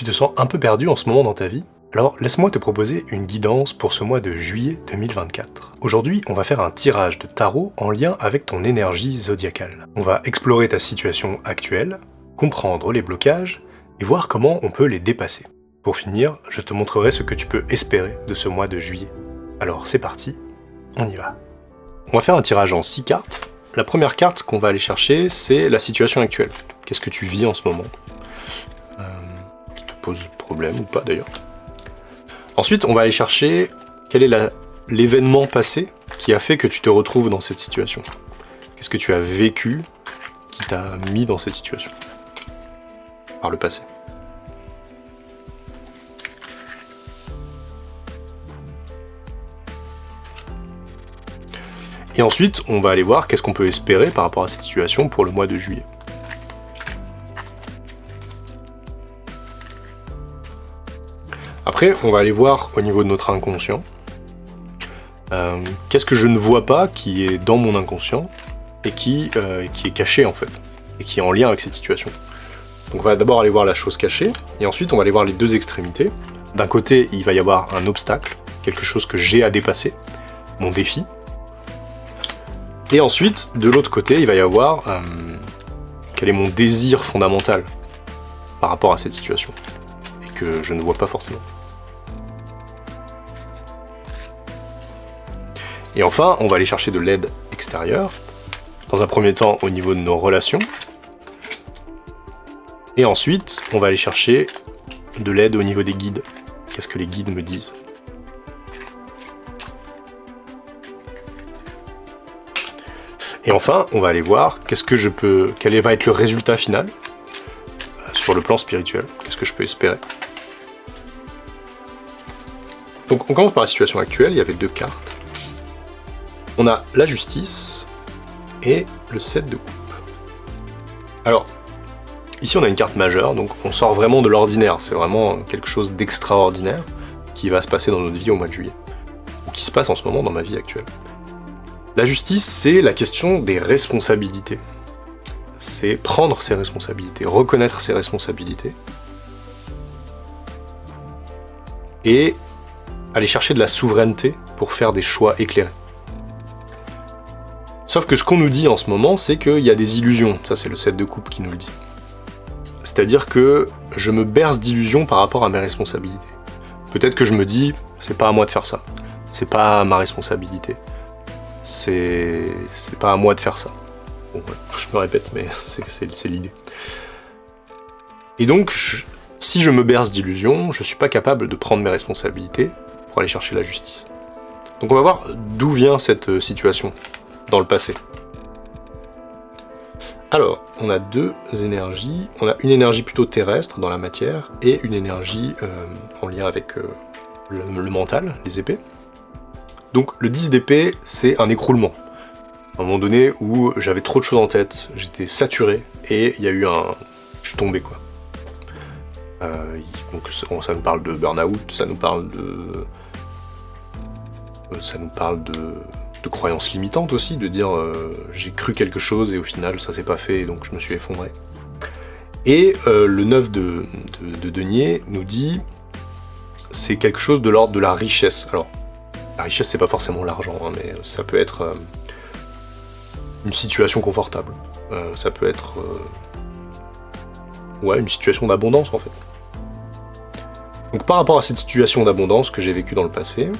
tu te sens un peu perdu en ce moment dans ta vie? Alors laisse-moi te proposer une guidance pour ce mois de juillet 2024. Aujourd'hui, on va faire un tirage de tarot en lien avec ton énergie zodiacale. On va explorer ta situation actuelle, comprendre les blocages et voir comment on peut les dépasser. Pour finir, je te montrerai ce que tu peux espérer de ce mois de juillet. Alors c'est parti, on y va. On va faire un tirage en 6 cartes. La première carte qu'on va aller chercher, c'est la situation actuelle. Qu'est-ce que tu vis en ce moment? Qui te pose problème ou pas d'ailleurs. Ensuite, on va aller chercher quel est l'événement passé qui a fait que tu te retrouves dans cette situation. Qu'est-ce que tu as vécu qui t'a mis dans cette situation par le passé. Et ensuite, on va aller voir qu'est-ce qu'on peut espérer par rapport à cette situation pour le mois de juillet. Après, on va aller voir au niveau de notre inconscient, qu'est-ce que je ne vois pas qui est dans mon inconscient et qui est caché en fait, et qui est en lien avec cette situation. Donc on va d'abord aller voir la chose cachée, et ensuite on va aller voir les deux extrémités. D'un côté, il va y avoir un obstacle, quelque chose que j'ai à dépasser, mon défi. Et ensuite, de l'autre côté, il va y avoir quel est mon désir fondamental par rapport à cette situation, et que je ne vois pas forcément. Et enfin, on va aller chercher de l'aide extérieure, dans un premier temps au niveau de nos relations, et ensuite, on va aller chercher de l'aide au niveau des guides. Qu'est-ce que les guides me disent? Et enfin, on va aller voir quel va être le résultat final sur le plan spirituel. Qu'est-ce que je peux espérer? Donc on commence par la situation actuelle, il y avait deux cartes. On a la justice et le 7 de coupe. Alors, ici on a une carte majeure, donc on sort vraiment de l'ordinaire. C'est vraiment quelque chose d'extraordinaire qui va se passer dans notre vie au mois de juillet. Ou qui se passe en ce moment dans ma vie actuelle. La justice, c'est la question des responsabilités. C'est prendre ses responsabilités, reconnaître ses responsabilités, et aller chercher de la souveraineté pour faire des choix éclairés. Sauf que ce qu'on nous dit en ce moment, c'est qu'il y a des illusions. Ça, c'est le 7 de coupe qui nous le dit. C'est-à-dire que je me berce d'illusions par rapport à mes responsabilités. Peut-être que je me dis, c'est pas à moi de faire ça. C'est pas ma responsabilité. C'est pas à moi de faire ça. Bon, ouais, je me répète, mais c'est l'idée. Et donc, si je me berce d'illusions, je suis pas capable de prendre mes responsabilités pour aller chercher la justice. Donc on va voir d'où vient cette situation dans le passé. Alors, on a deux énergies. On a une énergie plutôt terrestre dans la matière et une énergie en lien avec le mental, les épées. Donc le 10 d'épée, c'est un écroulement. À un moment donné où j'avais trop de choses en tête, j'étais saturé et il y a eu je suis tombé quoi. Donc ça nous parle de burn-out, ça nous parle de croyances limitantes aussi, de dire j'ai cru quelque chose et au final ça s'est pas fait et donc je me suis effondré. Et le 9 de denier nous dit c'est quelque chose de l'ordre de la richesse. Alors la richesse, c'est pas forcément l'argent, hein, mais ça peut être une situation confortable. Ça peut être une situation d'abondance, en fait. Donc par rapport à cette situation d'abondance que j'ai vécue dans le passé,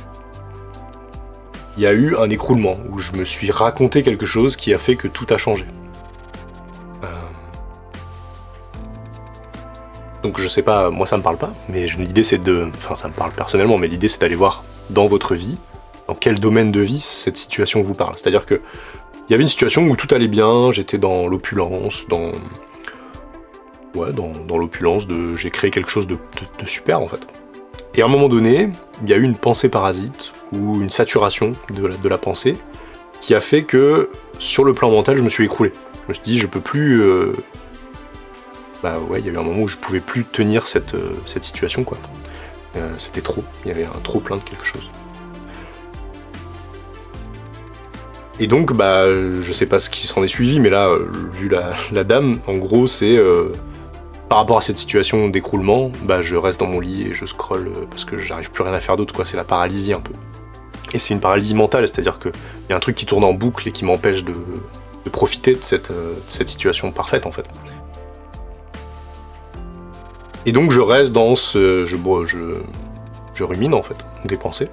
il y a eu un écroulement, où je me suis raconté quelque chose qui a fait que tout a changé. Donc je sais pas, moi ça me parle pas, mais l'idée c'est ça me parle personnellement, mais l'idée c'est d'aller voir dans votre vie, dans quel domaine de vie cette situation vous parle. C'est-à-dire que il y avait une situation où tout allait bien, j'étais dans l'opulence, dans l'opulence j'ai créé quelque chose de super en fait. Et à un moment donné, il y a eu une pensée parasite, ou une saturation de la pensée, qui a fait que, sur le plan mental, je me suis écroulé. Je me suis dit, je peux plus... il y a eu un moment où je pouvais plus tenir cette situation, quoi. C'était trop, il y avait un trop plein de quelque chose. Et donc, je sais pas ce qui s'en est suivi, mais là, vu la dame, en gros, c'est par rapport à cette situation d'écroulement, bah je reste dans mon lit et je scrolle parce que j'arrive plus rien à faire d'autre, quoi. C'est la paralysie un peu. Et c'est une paralysie mentale, c'est-à-dire qu'il y a un truc qui tourne en boucle et qui m'empêche de profiter de cette situation parfaite, en fait. Et donc je reste dans ce... Je rumine, en fait, des pensées.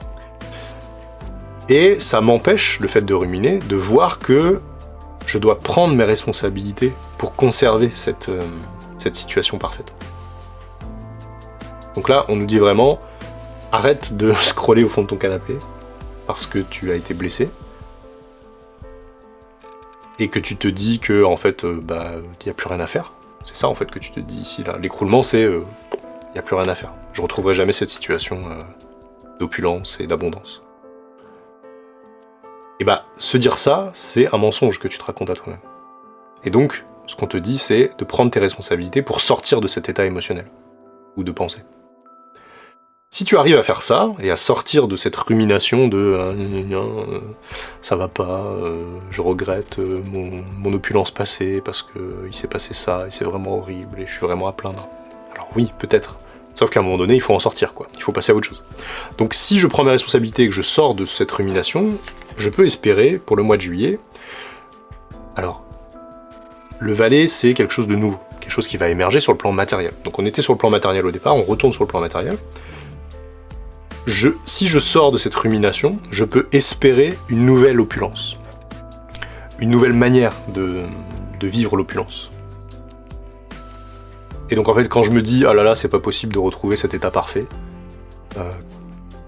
Et ça m'empêche, le fait de ruminer, de voir que je dois prendre mes responsabilités pour conserver cette situation parfaite. Donc là, on nous dit vraiment, arrête de scroller au fond de ton canapé, parce que tu as été blessé, et que tu te dis que, en fait, il n'y a plus rien à faire. C'est ça, en fait, que tu te dis ici, là. L'écroulement, c'est, il n'y a plus rien à faire. Je retrouverai jamais cette situation d'opulence et d'abondance. Et se dire ça, c'est un mensonge que tu te racontes à toi-même. Et donc, ce qu'on te dit, c'est de prendre tes responsabilités pour sortir de cet état émotionnel, ou de pensée. Si tu arrives à faire ça, et à sortir de cette rumination de ça va pas, je regrette mon opulence passée, parce qu'il s'est passé ça, et c'est vraiment horrible, et je suis vraiment à plaindre. Alors oui, peut-être. Sauf qu'à un moment donné, il faut en sortir, quoi. Il faut passer à autre chose. Donc si je prends mes responsabilités et que je sors de cette rumination, je peux espérer, pour le mois de juillet... Alors, le valet, c'est quelque chose de nouveau, quelque chose qui va émerger sur le plan matériel. Donc on était sur le plan matériel au départ, on retourne sur le plan matériel. Si je sors de cette rumination, je peux espérer une nouvelle opulence. Une nouvelle manière de vivre l'opulence. Et donc en fait, quand je me dis « Ah là là, c'est pas possible de retrouver cet état parfait,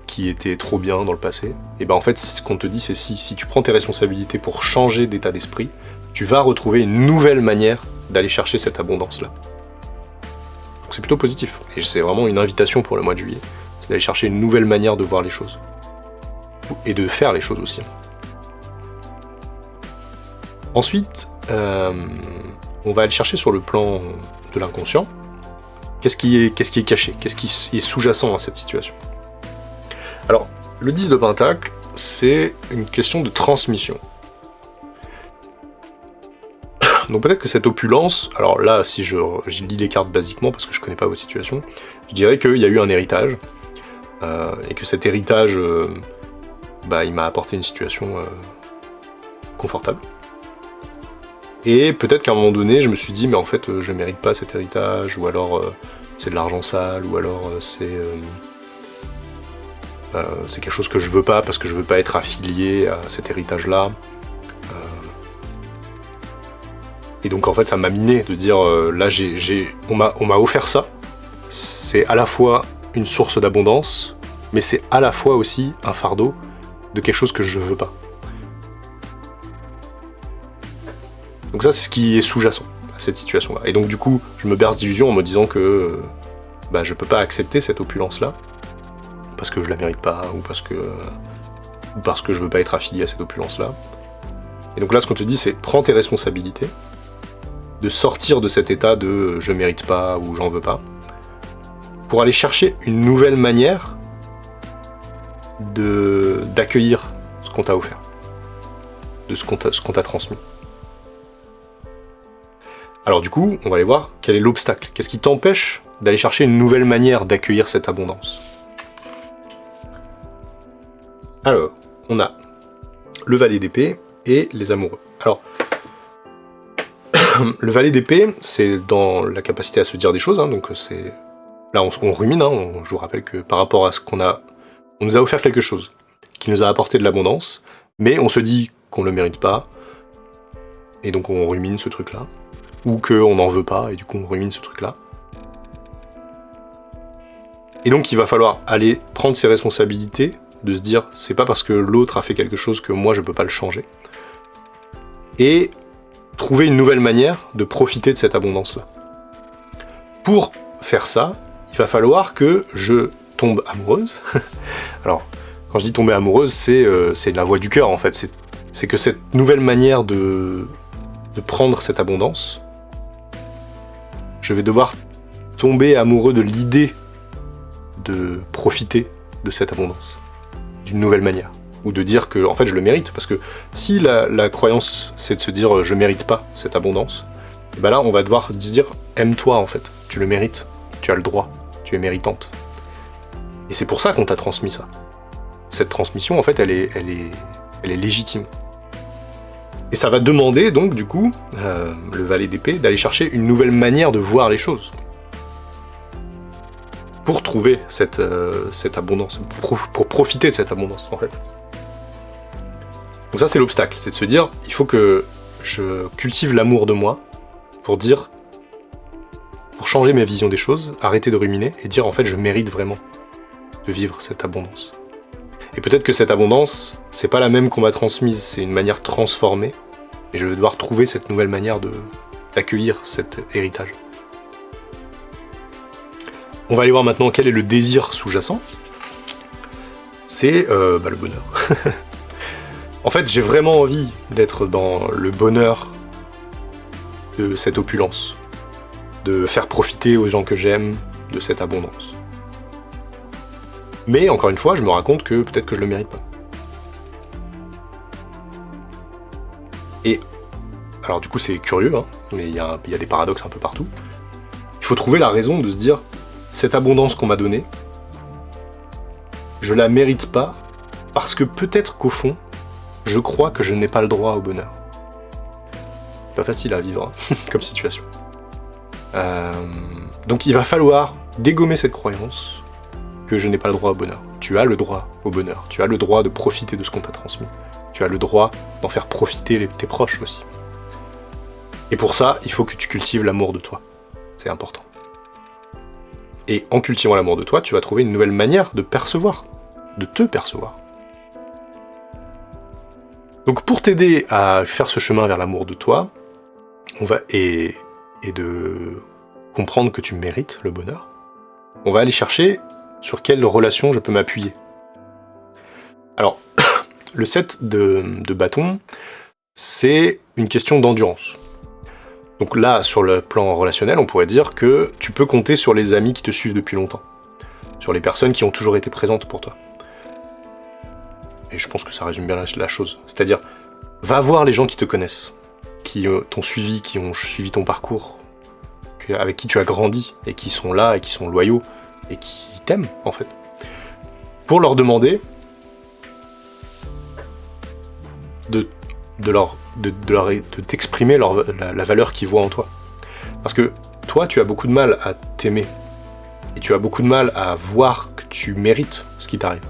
qui était trop bien dans le passé », et en fait, ce qu'on te dit, c'est si tu prends tes responsabilités pour changer d'état d'esprit, tu vas retrouver une nouvelle manière d'aller chercher cette abondance-là. Donc c'est plutôt positif. Et c'est vraiment une invitation pour le mois de juillet. C'est d'aller chercher une nouvelle manière de voir les choses. Et de faire les choses aussi. Ensuite, on va aller chercher sur le plan de l'inconscient. Qu'est-ce qui est caché? Qu'est-ce qui est sous-jacent à cette situation? Alors, le 10 de Pentacle, c'est une question de transmission. Donc peut-être que cette opulence, alors là, si je lis les cartes basiquement, parce que je connais pas votre situation, je dirais qu'il y a eu un héritage, et que cet héritage, il m'a apporté une situation confortable. Et peut-être qu'à un moment donné, je me suis dit, mais en fait, je mérite pas cet héritage, ou alors c'est de l'argent sale, ou alors c'est quelque chose que je veux pas, parce que je veux pas être affilié à cet héritage-là. Et donc en fait ça m'a miné de dire là on m'a offert ça, c'est à la fois une source d'abondance, mais c'est à la fois aussi un fardeau de quelque chose que je veux pas. Donc ça c'est ce qui est sous-jacent à cette situation-là. Et donc du coup je me berce d'illusions en me disant que je peux pas accepter cette opulence-là, parce que je la mérite pas, ou parce que je veux pas être affilié à cette opulence-là. Et donc là ce qu'on te dit c'est prends tes responsabilités, de sortir de cet état de je mérite pas ou j'en veux pas, pour aller chercher une nouvelle manière d'accueillir ce qu'on t'a offert, de ce qu'on t'a transmis. Alors du coup, on va aller voir quel est l'obstacle, qu'est-ce qui t'empêche d'aller chercher une nouvelle manière d'accueillir cette abondance. Alors, on a le valet d'épée et les amoureux. Alors, le valet d'épée, c'est dans la capacité à se dire des choses, donc c'est... Là, on rumine, je vous rappelle que par rapport à ce qu'on a... On nous a offert quelque chose qui nous a apporté de l'abondance, mais on se dit qu'on le mérite pas, et donc on rumine ce truc-là, ou qu'on n'en veut pas, et du coup on rumine ce truc-là. Et donc il va falloir aller prendre ses responsabilités, de se dire, c'est pas parce que l'autre a fait quelque chose que moi je peux pas le changer, et trouver une nouvelle manière de profiter de cette abondance-là. Pour faire ça, il va falloir que je tombe amoureuse. Alors, quand je dis tomber amoureuse, c'est la voix du cœur, en fait. C'est que cette nouvelle manière de prendre cette abondance, je vais devoir tomber amoureux de l'idée de profiter de cette abondance, d'une nouvelle manière. Ou de dire que en fait je le mérite, parce que si la croyance c'est de se dire je mérite pas cette abondance, et là on va devoir dire aime-toi en fait, tu le mérites, tu as le droit, tu es méritante. Et c'est pour ça qu'on t'a transmis ça. Cette transmission, en fait, elle est légitime. Et ça va demander, donc, du coup, le valet d'épée, d'aller chercher une nouvelle manière de voir les choses. Pour trouver cette abondance, pour profiter de cette abondance, en fait. Donc ça, c'est l'obstacle, c'est de se dire, il faut que je cultive l'amour de moi, pour changer ma vision des choses, arrêter de ruminer, et dire, en fait, je mérite vraiment de vivre cette abondance. Et peut-être que cette abondance, c'est pas la même qu'on m'a transmise, c'est une manière transformée, et je vais devoir trouver cette nouvelle manière d'accueillir cet héritage. On va aller voir maintenant quel est le désir sous-jacent. C'est le bonheur. En fait, j'ai vraiment envie d'être dans le bonheur de cette opulence, de faire profiter aux gens que j'aime de cette abondance. Mais encore une fois, je me rends compte que peut-être que je le mérite pas. Et alors du coup c'est curieux, hein, mais il y a des paradoxes un peu partout. Il faut trouver la raison de se dire, cette abondance qu'on m'a donnée, je la mérite pas parce que peut-être qu'au fond, je crois que je n'ai pas le droit au bonheur. C'est pas facile à vivre hein, comme situation. Donc il va falloir dégommer cette croyance que je n'ai pas le droit au bonheur. Tu as le droit au bonheur. Tu as le droit de profiter de ce qu'on t'a transmis. Tu as le droit d'en faire profiter tes proches aussi. Et pour ça, il faut que tu cultives l'amour de toi. C'est important. Et en cultivant l'amour de toi, tu vas trouver une nouvelle manière de percevoir, de te percevoir. Donc pour t'aider à faire ce chemin vers l'amour de toi, et de comprendre que tu mérites le bonheur, on va aller chercher sur quelle relation je peux m'appuyer. Alors, le set de bâtons, c'est une question d'endurance. Donc là, sur le plan relationnel, on pourrait dire que tu peux compter sur les amis qui te suivent depuis longtemps, sur les personnes qui ont toujours été présentes pour toi. Et je pense que ça résume bien la chose. C'est-à-dire, va voir les gens qui te connaissent, qui t'ont suivi, qui ont suivi ton parcours, avec qui tu as grandi, et qui sont là, et qui sont loyaux, et qui t'aiment, en fait. Pour leur demander de t'exprimer la valeur qu'ils voient en toi. Parce que toi, tu as beaucoup de mal à t'aimer. Et tu as beaucoup de mal à voir que tu mérites ce qui t'arrive.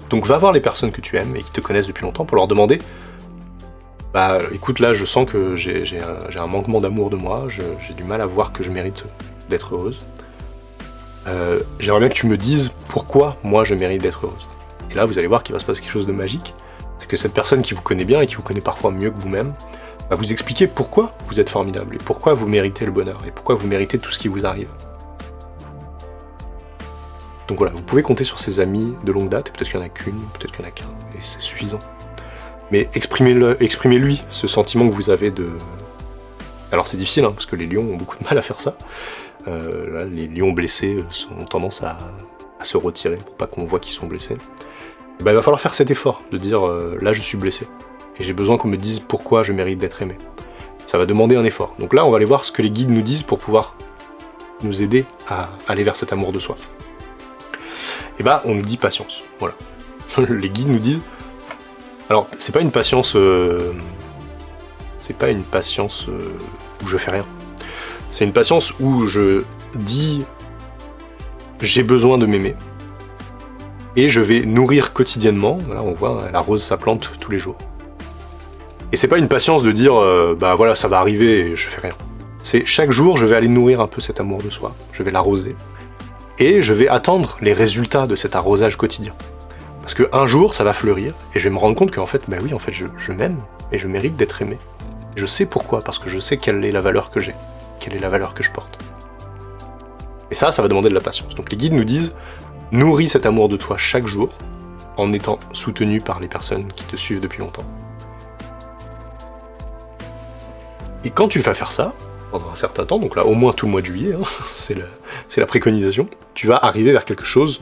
Donc va voir les personnes que tu aimes et qui te connaissent depuis longtemps pour leur demander bah écoute, là je sens que j'ai un manquement d'amour de moi, j'ai du mal à voir que je mérite d'être heureuse. J'aimerais bien que tu me dises pourquoi moi je mérite d'être heureuse. Et là vous allez voir qu'il va se passer quelque chose de magique. C'est que cette personne qui vous connaît bien et qui vous connaît parfois mieux que vous-même va vous expliquer pourquoi vous êtes formidable et pourquoi vous méritez le bonheur et pourquoi vous méritez tout ce qui vous arrive. Donc voilà, vous pouvez compter sur ces amis de longue date, et peut-être qu'il n'y en a qu'une, peut-être qu'il n'y en a qu'un, et c'est suffisant. Mais exprimez-lui ce sentiment que vous avez de... Alors c'est difficile, hein, parce que les lions ont beaucoup de mal à faire ça. Là, les lions blessés ont tendance à se retirer pour pas qu'on voit qu'ils sont blessés. Et bah, il va falloir faire cet effort de dire là je suis blessé, et j'ai besoin qu'on me dise pourquoi je mérite d'être aimé. Ça va demander un effort. Donc là on va aller voir ce que les guides nous disent pour pouvoir nous aider à aller vers cet amour de soi. Et bah on nous dit patience, voilà. Les guides nous disent, alors c'est pas une patience où je fais rien. C'est une patience où je dis j'ai besoin de m'aimer et je vais nourrir quotidiennement, voilà, on voit, elle arrose sa plante tous les jours. Et c'est pas une patience de dire bah voilà ça va arriver et je fais rien. C'est chaque jour je vais aller nourrir un peu cet amour de soi, je vais l'arroser. Et je vais attendre les résultats de cet arrosage quotidien. Parce qu'un jour, ça va fleurir, et je vais me rendre compte qu'en fait, bah oui, en fait, je m'aime, et je mérite d'être aimé. Je sais pourquoi, parce que je sais quelle est la valeur que j'ai, quelle est la valeur que je porte. Et ça va demander de la patience. Donc les guides nous disent, nourris cet amour de toi chaque jour, en étant soutenu par les personnes qui te suivent depuis longtemps. Et quand tu vas faire ça, pendant un certain temps, donc là au moins tout le mois de juillet, hein, c'est la préconisation, tu vas arriver vers quelque chose,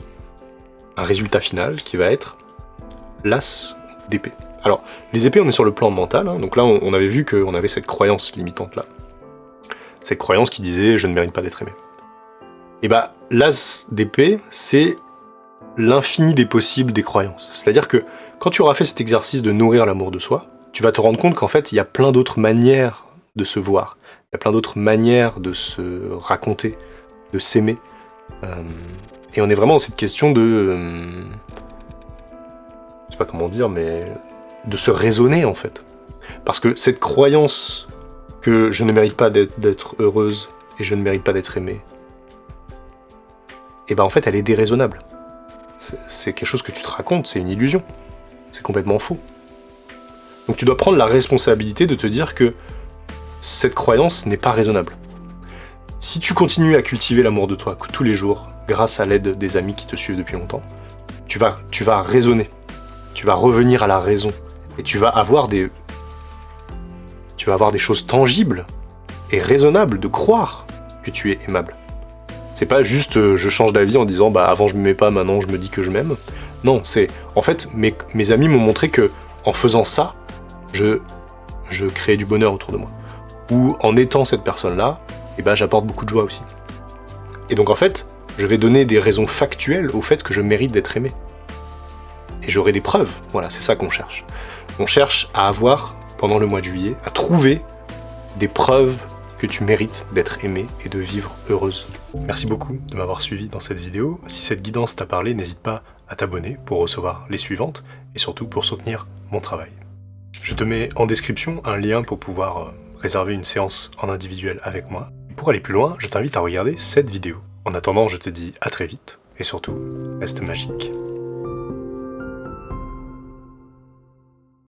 un résultat final qui va être l'as d'épée. Alors, les épées on est sur le plan mental, hein, donc là on avait vu qu'on avait cette croyance limitante là. Cette croyance qui disait « je ne mérite pas d'être aimé ». Et bah, l'as d'épée, c'est l'infini des possibles des croyances. C'est-à-dire que quand tu auras fait cet exercice de nourrir l'amour de soi, tu vas te rendre compte qu'en fait, il y a plein d'autres manières de se voir, il y a plein d'autres manières de se raconter, de s'aimer. Et on est vraiment dans cette question de... je sais pas comment dire, mais... de se raisonner, en fait. Parce que cette croyance que je ne mérite pas d'être heureuse et je ne mérite pas d'être aimée, et ben en fait, elle est déraisonnable. C'est quelque chose que tu te racontes, c'est une illusion. C'est complètement faux. Donc tu dois prendre la responsabilité de te dire que cette croyance n'est pas raisonnable. Si tu continues à cultiver l'amour de toi tous les jours, grâce à l'aide des amis qui te suivent depuis longtemps, tu vas raisonner, tu vas revenir à la raison, et tu vas avoir des choses tangibles et raisonnables de croire que tu es aimable. C'est pas juste je change d'avis en disant bah avant je m'aimais pas, maintenant je me dis que je m'aime. Non, c'est en fait mes amis m'ont montré que en faisant ça, je créais du bonheur autour de moi. Ou en étant cette personne-là, et ben j'apporte beaucoup de joie aussi. Et donc en fait, je vais donner des raisons factuelles au fait que je mérite d'être aimé. Et j'aurai des preuves. Voilà, c'est ça qu'on cherche. On cherche à avoir, pendant le mois de juillet, à trouver des preuves que tu mérites d'être aimé et de vivre heureuse. Merci beaucoup de m'avoir suivi dans cette vidéo. Si cette guidance t'a parlé, n'hésite pas à t'abonner pour recevoir les suivantes et surtout pour soutenir mon travail. Je te mets en description un lien pour pouvoir réserver une séance en individuel avec moi. Pour aller plus loin, je t'invite à regarder cette vidéo. En attendant, je te dis à très vite et surtout, reste magique.